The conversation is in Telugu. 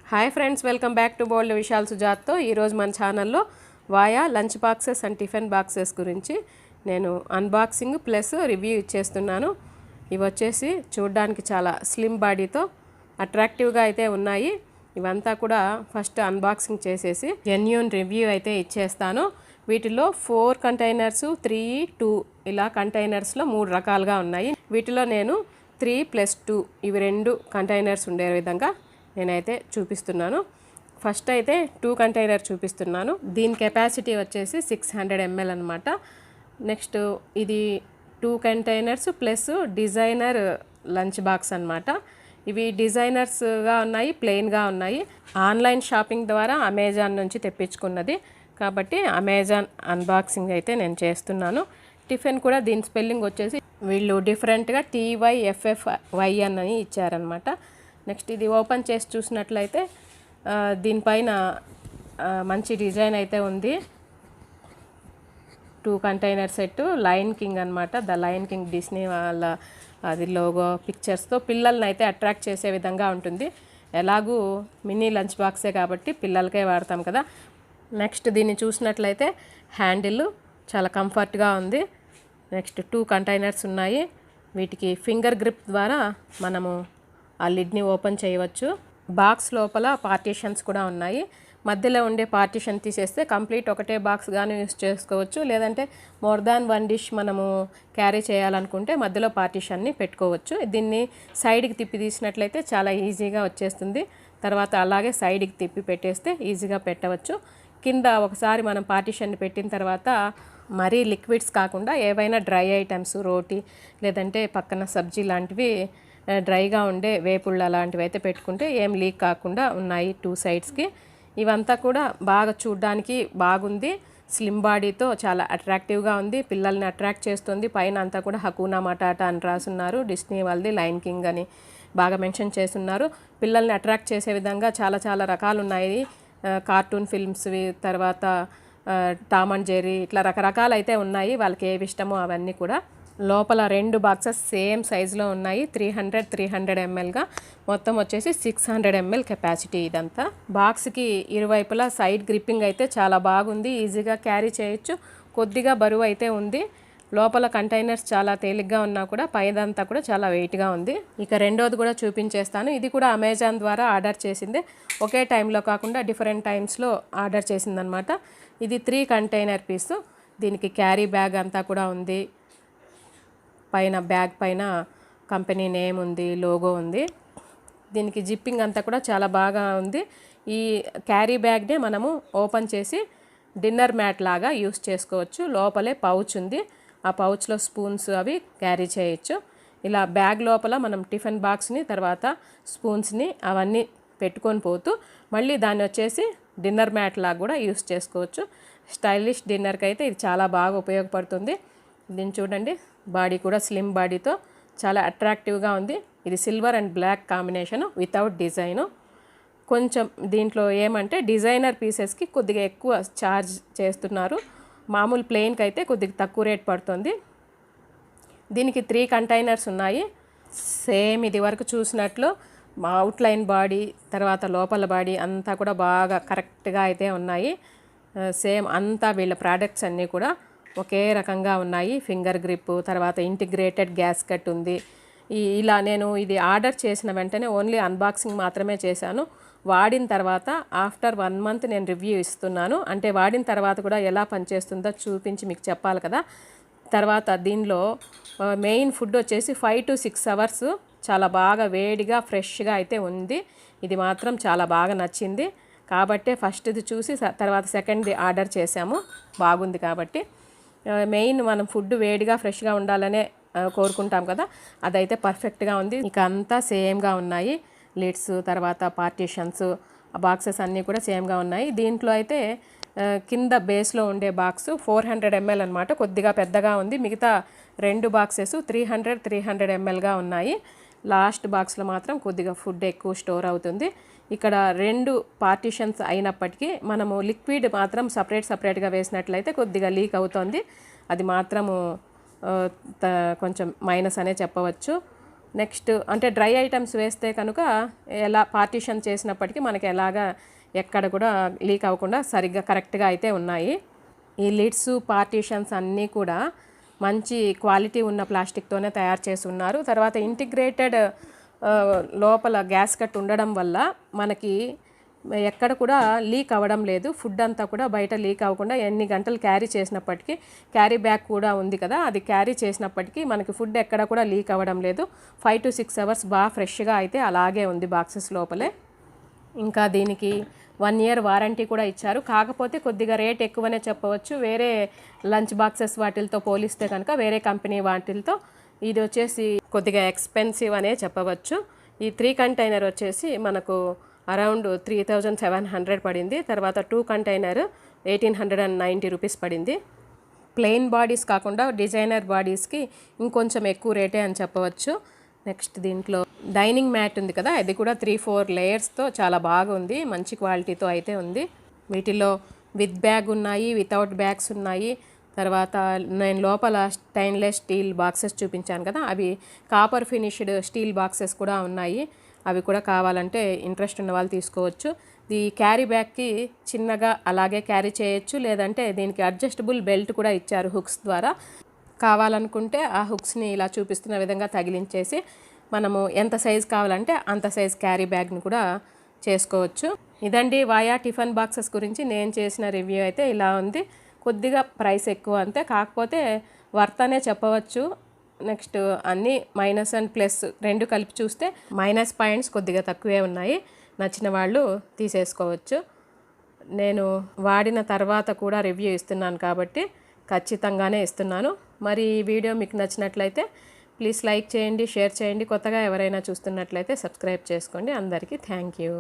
Hi friends, welcome back to bold Vishal సుజాత్తో. ఈరోజు మన ఛానల్లో via lunch boxes and tiffin boxes గురించి నేను అన్బాక్సింగ్ ప్లస్ రివ్యూ ఇచ్చేస్తున్నాను. ఇవి వచ్చేసి చూడడానికి చాలా స్లిమ్ బాడీతో అట్రాక్టివ్గా అయితే ఉన్నాయి. ఇవంతా కూడా ఫస్ట్ అన్బాక్సింగ్ చేసేసి జెన్యూన్ రివ్యూ అయితే ఇచ్చేస్తాను. వీటిలో 4 కంటైనర్స్, 3, 2 ఇలా కంటైనర్స్లో 3 రకాలుగా ఉన్నాయి. వీటిలో నేను 3+2 ఇవి 2 కంటైనర్స్ ఉండే విధంగా నేనైతే చూపిస్తున్నాను. ఫస్ట్ అయితే 2 కంటైనర్ చూపిస్తున్నాను. దీని కెపాసిటీ వచ్చేసి 600 ml అనమాట. నెక్స్ట్ ఇది 2 containers plus designer lunch box అనమాట. ఇవి డిజైనర్స్గా ఉన్నాయి, ప్లెయిన్గా ఉన్నాయి. ఆన్లైన్ షాపింగ్ ద్వారా అమెజాన్ నుంచి తెప్పించుకున్నది కాబట్టి అమెజాన్ అన్బాక్సింగ్ అయితే నేను చేస్తున్నాను. టిఫిన్ కూడా దీని స్పెల్లింగ్ వచ్చేసి వీళ్ళు డిఫరెంట్గా TYFFY అని ఇచ్చారనమాట. నెక్స్ట్ ఇది ఓపెన్ చేసి చూసినట్లయితే దీనిపైన మంచి డిజైన్ అయితే ఉంది. 2 కంటైనర్ సెట్ లయన్ కింగ్ అనమాట. ద లయన్ కింగ్ డిస్నీ వాళ్ళ అది లోగో పిక్చర్స్తో పిల్లల్ని అయితే అట్రాక్ట్ చేసే విధంగా ఉంటుంది. ఎలాగూ మినీ లంచ్ బాక్సే కాబట్టి పిల్లలకే వాడతాం కదా. నెక్స్ట్ దీన్ని చూసినట్లయితే హ్యాండిల్ చాలా కంఫర్ట్గా ఉంది. నెక్స్ట్ 2 కంటైనర్స్ ఉన్నాయి. వీటికి ఫింగర్ గ్రిప్ ద్వారా మనము ఆ లిడ్ని ఓపెన్ చేయవచ్చు. బాక్స్ లోపల పార్టీషన్స్ కూడా ఉన్నాయి. మధ్యలో ఉండే పార్టీషన్ తీసేస్తే కంప్లీట్ ఒకటే బాక్స్ గాను యూస్ చేసుకోవచ్చు. లేదంటే మోర్ దాన్ 1 డిష్ మనము క్యారీ చేయాలనుకుంటే మధ్యలో పార్టీషన్ని పెట్టుకోవచ్చు. దీన్ని సైడ్కి తిప్పి తీసినట్లయితే చాలా ఈజీగా వచ్చేస్తుంది. తర్వాత అలాగే సైడ్కి తిప్పి పెట్టేస్తే ఈజీగా పెట్టవచ్చు. కింద ఒకసారి మనం పార్టీషన్ని పెట్టిన తర్వాత మరీ లిక్విడ్స్ కాకుండా ఏవైనా డ్రై ఐటమ్స్, రోటీ లేదంటే పక్కన సబ్జీ లాంటివి డ్రైగా ఉండే వేపుళ్ళు అలాంటివి అయితే పెట్టుకుంటే ఏం లీక్ కాకుండా ఉన్నాయి 2 సైడ్స్కి. ఇవంతా కూడా బాగా చూడడానికి బాగుంది. స్లిమ్ బాడీతో చాలా అట్రాక్టివ్గా ఉంది. పిల్లల్ని అట్రాక్ట్ చేస్తుంది. పైన అంతా కూడా హకూనా మటాటా అని రాసున్నారు. డిస్నీ వాళ్ళది లయన్ కింగ్ అని బాగా మెన్షన్ చేస్తున్నారు. పిల్లల్ని అట్రాక్ట్ చేసే విధంగా చాలా చాలా రకాలు ఉన్నాయి. కార్టూన్ ఫిల్మ్స్వి, తర్వాత టామ్ అండ్ జెర్రీ, ఇట్లా రకరకాలు అయితే ఉన్నాయి. వాళ్ళకి ఏవి ఇష్టమో అవన్నీ కూడా. లోపల 2 బాక్సెస్ సేమ్ సైజులో ఉన్నాయి. 300 mlగా మొత్తం వచ్చేసి 600 ml కెపాసిటీ. ఇదంతా బాక్స్కి ఇరువైపులా సైడ్ గ్రిప్పింగ్ అయితే చాలా బాగుంది. ఈజీగా క్యారీ చేయొచ్చు. కొద్దిగా బరువు అయితే ఉంది. లోపల కంటైనర్స్ చాలా తేలిగ్గా ఉన్నా కూడా పైదంతా కూడా చాలా వెయిట్గా ఉంది. ఇక రెండోది కూడా చూపించేస్తాను. ఇది కూడా అమెజాన్ ద్వారా ఆర్డర్ చేసిందే. ఒకే టైంలో కాకుండా డిఫరెంట్ టైమ్స్లో ఆర్డర్ చేసిందనమాట. ఇది 3 కంటైనర్ పీసు. దీనికి క్యారీ బ్యాగ్ అంతా కూడా ఉంది. పైన బ్యాగ్ పైన కంపెనీ నేమ్ ఉంది, లోగో ఉంది. దీనికి జిప్పింగ్ అంతా కూడా చాలా బాగా ఉంది. ఈ క్యారీ బ్యాగ్నే మనము ఓపెన్ చేసి డిన్నర్ మ్యాట్ లాగా యూస్ చేసుకోవచ్చు. లోపలే పౌచ్ ఉంది. ఆ పౌచ్లో స్పూన్స్ అవి క్యారీ చేయొచ్చు. ఇలా బ్యాగ్ లోపల మనం టిఫిన్ బాక్స్ని, తర్వాత స్పూన్స్ని అవన్నీ పెట్టుకొని పోతూ మళ్ళీ దాన్ని వచ్చేసి డిన్నర్ మ్యాట్ లాగా కూడా యూస్ చేసుకోవచ్చు. స్టైలిష్ డిన్నర్కి అయితే ఇది చాలా బాగా ఉపయోగపడుతుంది. దీన్ని చూడండి, బాడీ కూడా స్లిమ్ బాడీతో చాలా అట్రాక్టివ్గా ఉంది. ఇది silver and black combination without design. కొంచెం దీంట్లో ఏమంటే డిజైనర్ పీసెస్కి కొద్దిగా ఎక్కువ ఛార్జ్ చేస్తున్నారు. మామూలు ప్లెయిన్కి అయితే కొద్దిగా తక్కువ రేట్ పడుతుంది. దీనికి 3 కంటైనర్స్ ఉన్నాయి. సేమ్ ఇది వరకు చూసినట్లు అవుట్లైన్ బాడీ, తర్వాత లోపల బాడీ అంతా కూడా బాగా కరెక్ట్గా అయితే ఉన్నాయి. సేమ్ అంతా వీళ్ళ ప్రోడక్ట్స్ అన్నీ కూడా ఒకే రకంగా ఉన్నాయి. ఫింగర్ గ్రిప్, తర్వాత ఇంటిగ్రేటెడ్ గ్యాస్ కట్ ఉంది. ఇలా నేను ఇది ఆర్డర్ చేసిన వెంటనే ఓన్లీ అన్బాక్సింగ్ మాత్రమే చేశాను. వాడిన తర్వాత ఆఫ్టర్ 1 మంత్ నేను రివ్యూ ఇస్తున్నాను. అంటే వాడిన తర్వాత కూడా ఎలా పనిచేస్తుందో చూపించి మీకు చెప్పాలి కదా. తర్వాత దీనిలో మెయిన్ ఫుడ్ వచ్చేసి 5 to 6 అవర్స్ చాలా బాగా వేడిగా ఫ్రెష్గా అయితే ఉంది. ఇది మాత్రం చాలా బాగా నచ్చింది కాబట్టే ఫస్ట్ది చూసి తర్వాత సెకండ్ది ఆర్డర్ చేశాము. బాగుంది కాబట్టి. మెయిన్ మనం ఫుడ్ వేడిగా ఫ్రెష్గా ఉండాలనే కోరుకుంటాం కదా, అదైతే పర్ఫెక్ట్గా ఉంది. ఇక అంతా సేమ్గా ఉన్నాయి. లిడ్స్, తర్వాత పార్టీషన్స్, బాక్సెస్ అన్నీ కూడా సేమ్గా ఉన్నాయి. దీంట్లో అయితే కింద బేస్లో ఉండే బాక్స్ 400 ml అనమాట. కొద్దిగా పెద్దగా ఉంది. మిగతా 2 బాక్సెస్ 300 mlగా ఉన్నాయి. లాస్ట్ బాక్స్లో మాత్రం కొద్దిగా ఫుడ్ ఎక్కువ స్టోర్ అవుతుంది. ఇక్కడ 2 పార్టీషన్స్ అయినప్పటికీ మనము లిక్విడ్ మాత్రం సపరేట్గా వేసినట్లయితే కొద్దిగా లీక్ అవుతుంది. అది మాత్రము కొంచెం మైనస్ అనే చెప్పవచ్చు. నెక్స్ట్ అంటే డ్రై ఐటమ్స్ వేస్తే కనుక ఎలా పార్టీషన్ చేసినప్పటికీ మనకి ఎలాగా ఎక్కడ కూడా లీక్ అవ్వకుండా సరిగ్గా కరెక్ట్గా అయితే ఉన్నాయి. ఈ లిడ్స్ పార్టీషన్స్ అన్నీ కూడా మంచి క్వాలిటీ ఉన్న ప్లాస్టిక్తోనే తయారు చేసి ఉన్నారు. తర్వాత ఇంటిగ్రేటెడ్ లోపల గ్యాస్ కట్ ఉండడం వల్ల మనకి ఎక్కడ కూడా లీక్ అవ్వడం లేదు. ఫుడ్ అంతా కూడా బయట లీక్ అవ్వకుండా ఎన్ని గంటలు క్యారీ చేసినప్పటికీ, క్యారీ బ్యాగ్ కూడా ఉంది కదా, అది క్యారీ చేసినప్పటికీ మనకి ఫుడ్ ఎక్కడ కూడా లీక్ అవ్వడం లేదు. 5 to 6 hours బాగా ఫ్రెష్గా అయితే అలాగే ఉంది బాక్సెస్ లోపలే. ఇంకా దీనికి 1 year వారంటీ కూడా ఇచ్చారు. కాకపోతే కొద్దిగా రేట్ ఎక్కువనే చెప్పవచ్చు. వేరే లంచ్ బాక్సెస్ వాటితో పోలిస్తే కనుక వేరే కంపెనీ వాటితో ఇది వచ్చేసి కొద్దిగా ఎక్స్పెన్సివ్ అనే చెప్పవచ్చు. ఈ 3 కంటైనర్ వచ్చేసి మనకు అరౌండ్ 3700 పడింది. తర్వాత 2 కంటైనర్ 1890 రూపీస్ పడింది. ప్లెయిన్ బాడీస్ కాకుండా డిజైనర్ బాడీస్కి ఇంకొంచెం ఎక్కువ రేటే అని చెప్పవచ్చు. నెక్స్ట్ దీంట్లో డైనింగ్ మ్యాట్ ఉంది కదా, అది కూడా 3-4 లేయర్స్తో చాలా బాగుంది, మంచి క్వాలిటీతో అయితే ఉంది. వీటిలో విత్ బ్యాగ్ ఉన్నాయి, వితౌట్ బ్యాగ్స్ ఉన్నాయి. తర్వాత నేను లోపల స్టెయిన్లెస్ స్టీల్ బాక్సెస్ చూపించాను కదా, అవి కాపర్ ఫినిష్డ్ స్టీల్ బాక్సెస్ కూడా ఉన్నాయి. అవి కూడా కావాలంటే ఇంట్రెస్ట్ ఉన్న వాళ్ళు తీసుకోవచ్చు. ఈ క్యారీ బ్యాగ్కి చిన్నగా అలాగే క్యారీ చేయొచ్చు, లేదంటే దీనికి అడ్జస్టబుల్ బెల్ట్ కూడా ఇచ్చారు హుక్స్ ద్వారా. కావాలనుకుంటే ఆ హుక్స్ని ఇలా చూపిస్తున్న విధంగా తగిలించేసి మనము ఎంత సైజ్ కావాలంటే అంత సైజ్ క్యారీ బ్యాగ్ని కూడా చేసుకోవచ్చు. ఇదండి వాయా టిఫిన్ బాక్సెస్ గురించి నేను చేసిన రివ్యూ అయితే ఇలా ఉంది. కొద్దిగా ప్రైస్ ఎక్కువ అంతే, కాకపోతే వర్త్ అనే చెప్పవచ్చు. నెక్స్ట్ అన్నీ మైనస్ అండ్ ప్లస్ రెండు కలిపి చూస్తే మైనస్ పాయింట్స్ కొద్దిగా తక్కువే ఉన్నాయి. నచ్చిన వాళ్ళు తీసేసుకోవచ్చు. నేను వాడిన తర్వాత కూడా రివ్యూ ఇస్తున్నాను కాబట్టి ఖచ్చితంగానే ఇస్తున్నాను. మరి ఈ వీడియో మీకు నచ్చినట్లయితే ప్లీజ్ లైక్ చేయండి, షేర్ చేయండి. కొత్తగా ఎవరైనా చూస్తున్నట్లయితే సబ్స్క్రైబ్ చేసుకోండి. అందరికీ థ్యాంక్ యూ.